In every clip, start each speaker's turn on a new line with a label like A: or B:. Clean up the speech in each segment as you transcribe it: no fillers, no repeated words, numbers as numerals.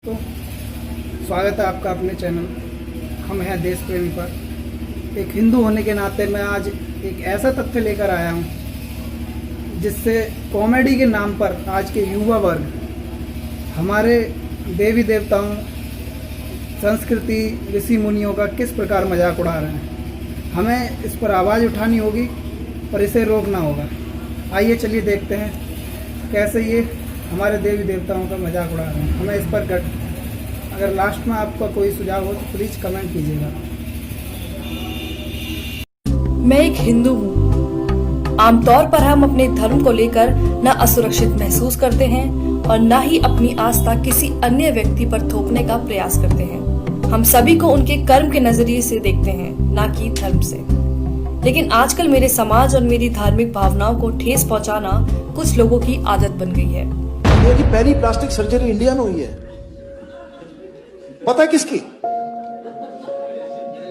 A: तो स्वागत है आपका अपने चैनल हम हैं देश प्रेमी पर। एक हिंदू होने के नाते मैं आज एक ऐसा तथ्य लेकर आया हूं जिससे कॉमेडी के नाम पर आज के युवा वर्ग हमारे देवी देवताओं, संस्कृति, ऋषि मुनियों का किस प्रकार मजाक उड़ा रहे हैं। हमें इस पर आवाज़ उठानी होगी और इसे रोकना होगा। आइए चलिए देखते हैं कैसे ये हमारे देवी देवताओं का मजाक उड़ा रहे हैं। हमें इस पर अगर लास्ट में आपका कोई सुझाव हो तो प्लीज़ कमेंट कीजिएगा।
B: मैं एक हिंदू हूँ। आमतौर पर हम अपने धर्म को लेकर न असुरक्षित महसूस करते हैं और न ही अपनी आस्था किसी अन्य व्यक्ति पर थोपने का प्रयास करते हैं। हम सभी को उनके कर्म के नजरिए से देखते हैं, न कि धर्म से। लेकिन आजकल मेरे समाज और मेरी धार्मिक भावनाओं को ठेस पहुंचाना कुछ लोगों की आदत बन गई है।
C: इंडिया की पहली प्लास्टिक सर्जरी इंडिया में हुई है। पता है किसकी?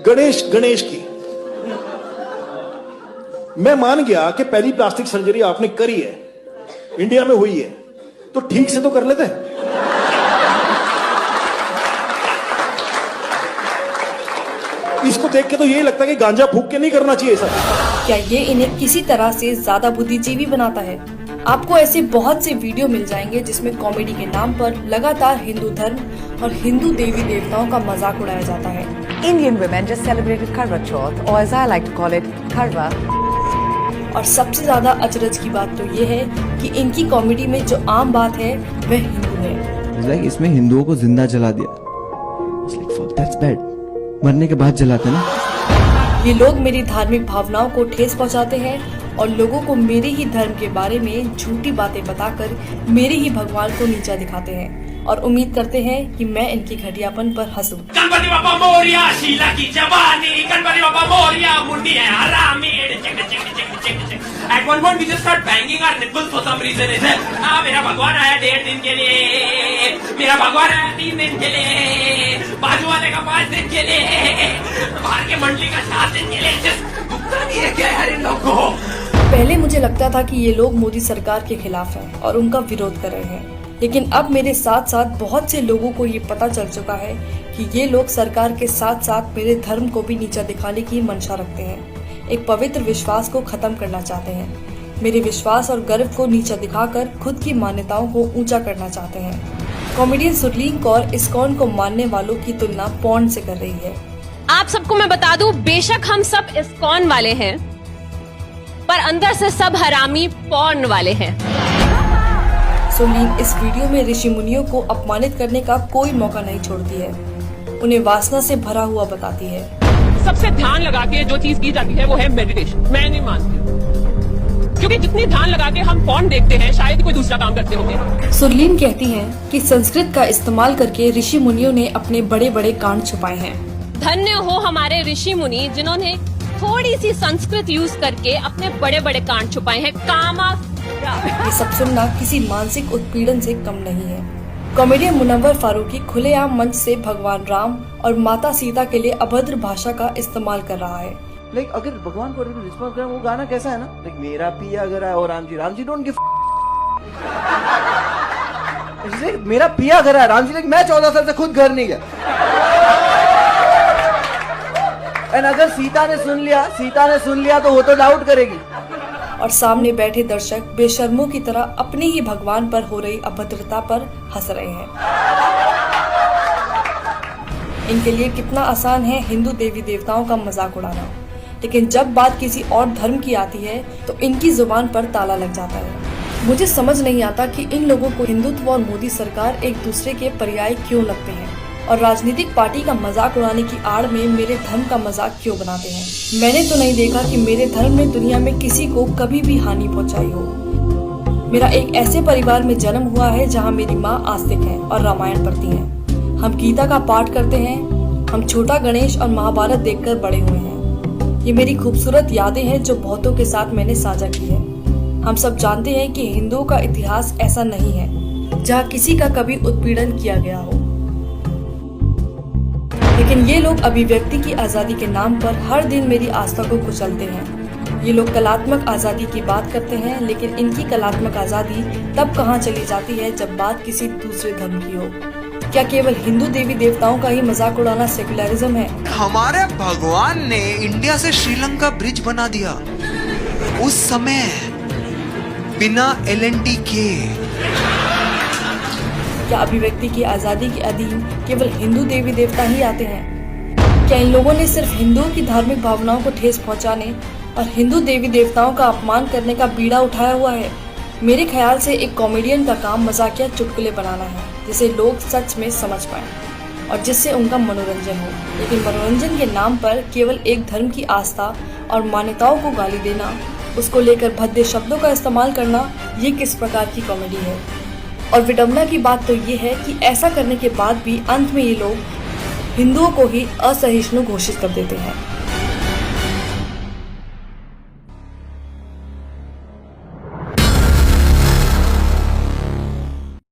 C: गणेश की। मैं मान गया कि पहली प्लास्टिक सर्जरी आपने करी है, इंडिया में हुई है, तो ठीक से तो कर लेते। इसको देख के तो यही लगता है कि गांजा फूक के नहीं करना चाहिए सब।
B: क्या ये इन्हें किसी तरह से ज्यादा बुद्धिजीवी बनाता है? आपको ऐसे बहुत से वीडियो मिल जाएंगे जिसमें कॉमेडी के नाम पर लगातार हिंदू धर्म और हिंदू देवी देवताओं का मजाक उड़ाया जाता है।
D: Indian women just celebrated Karwa Chauth, or as I like to call it, Karwa.
B: और सबसे ज्यादा अचरज की बात तो ये है कि इनकी कॉमेडी में जो आम बात है वह हिंदू है।
E: like इसमें हिंदुओं को जिंदा जला दिया। It's like, fuck, that's bad. मरने के बाद जलाते ना।
B: ये लोग मेरी धार्मिक भावनाओं को ठेस पहुंचाते हैं और लोगों को मेरे ही धर्म के बारे में झूठी बातें बताकर मेरे ही भगवान को नीचा दिखाते हैं और उम्मीद करते हैं कि मैं इनकी घटियापन पर हंसूं।
F: गणपति बाप्पा मोरिया, शीला की जवानी, गणपति बाप्पा मोरिया, मुंडी है हरामी, At one point we just start banging our nipples for some reason. मेरा भगवान आया 1.5 दिन के लिए, मेरा भगवान आया 3 दिन के लिए, बाजू वाले का 5 दिन के लिए, बाहर के मंडली का 7 दिन के लिए। भुगता नहीं है क्या यार इन लोगों को?
B: पहले मुझे लगता था कि ये लोग मोदी सरकार के खिलाफ हैं और उनका विरोध कर रहे हैं, लेकिन अब मेरे साथ साथ बहुत से लोगों को ये पता चल चुका है कि ये लोग सरकार के साथ साथ मेरे धर्म को भी नीचा दिखाने की मंशा रखते हैं। एक पवित्र विश्वास को खत्म करना चाहते हैं। मेरे विश्वास और गर्व को नीचा दिखाकर खुद की मान्यताओं को ऊंचा करना चाहते हैं। कॉमेडियन सुरलीन कौर इस्कॉन को मानने वालों की तुलना पॉर्न से कर रही है।
G: आप सबको मैं बता दूं, बेशक हम सब इस्कॉन वाले हैं, पर अंदर से सब हरामी पॉर्न वाले हैं।
B: सुरलीन इस वीडियो में ऋषि मुनियों को अपमानित करने का कोई मौका नहीं छोड़ती है, उन्हें वासना से भरा हुआ बताती है।
H: सबसे ध्यान लगा के जो चीज की जाती है वो है मेडिटेशन। मैं नहीं मानती, क्योंकि जितनी ध्यान लगा के हम फोन देखते हैं शायद कोई दूसरा काम करते होंगे।
B: सुरलीन कहती हैं कि संस्कृत का इस्तेमाल करके ऋषि मुनियों ने अपने बड़े बड़े कांड छुपाए हैं।
G: धन्य हो हमारे ऋषि मुनि जिन्होंने थोड़ी सी संस्कृत यूज करके अपने बड़े बड़े कांड छुपाए हैं। कामा
B: ये सब सुनना किसी मानसिक उत्पीड़न से कम नहीं है। कॉमेडियन मुनव्वर फारूकी खुलेआम मंच से भगवान राम और माता सीता के लिए अभद्र भाषा का इस्तेमाल कर रहा है।
E: लाइक अगर भगवान को रिस्पॉन्स करें, वो गाना कैसा है ना, लाइक मेरा पिया अगर है और राम जी डोंट गिव। मेरा पिया घर है, राम जी मैं 14 साल से खुद घर नहीं गया। एंड अगर सीता ने सुन लिया तो वो तो डाउट करेगी।
B: और सामने बैठे दर्शक बेशर्मों की तरह अपने ही भगवान पर हो रही अभद्रता पर हंस रहे हैं। इनके लिए कितना आसान है हिंदू देवी देवताओं का मजाक उड़ाना, लेकिन जब बात किसी और धर्म की आती है तो इनकी जुबान पर ताला लग जाता है। मुझे समझ नहीं आता कि इन लोगों को हिंदुत्व और मोदी सरकार एक दूसरे के पर्याय क्यों लगते हैं और राजनीतिक पार्टी का मजाक उड़ाने की आड़ में मेरे धर्म का मजाक क्यों बनाते हैं। मैंने तो नहीं देखा कि मेरे धर्म ने दुनिया में किसी को कभी भी हानि पहुंचाई हो। मेरा एक ऐसे परिवार में जन्म हुआ है जहां मेरी माँ आस्तिक है और रामायण पढ़ती हैं। हम गीता का पाठ करते हैं। हम छोटा गणेश और महाभारत देखकर बड़े हुए हैं। ये मेरी खूबसूरत यादें हैं जो बहुतों के साथ मैंने साझा की है। हम सब जानते हैं कि हिंदुओं का इतिहास ऐसा नहीं है जहाँ किसी का कभी उत्पीड़न किया गया हो, लेकिन ये लोग अभिव्यक्ति की आजादी के नाम पर हर दिन मेरी आस्था को कुचलते हैं। ये लोग कलात्मक आजादी की बात करते हैं, लेकिन इनकी कलात्मक आजादी तब कहाँ चली जाती है जब बात किसी दूसरे धर्म की हो। क्या केवल हिंदू देवी देवताओं का ही मजाक उड़ाना सेकुलरिज्म है?
I: हमारे भगवान ने इंडिया से श्रीलंका ब्रिज बना दिया उस समय बिना LNT के।
B: क्या अभिव्यक्ति की आजादी के अधीन केवल हिंदू देवी देवता ही आते हैं? क्या इन लोगों ने सिर्फ हिंदुओं की धार्मिक भावनाओं को ठेस पहुंचाने और हिंदू देवी देवताओं का अपमान करने का बीड़ा उठाया हुआ है? मेरे ख्याल से एक कॉमेडियन का काम मजाकिया चुटकुले बनाना है जिसे लोग सच में समझ पाएं और जिससे उनका मनोरंजन हो। लेकिन मनोरंजन के नाम पर केवल एक धर्म की आस्था और मान्यताओं को गाली देना, उसको लेकर भद्दे शब्दों का इस्तेमाल करना, ये किस प्रकार की कॉमेडी है? और विडंबना की बात तो ये है कि ऐसा करने के बाद भी अंत में ये लोग हिंदुओं को ही असहिष्णु घोषित कर देते हैं।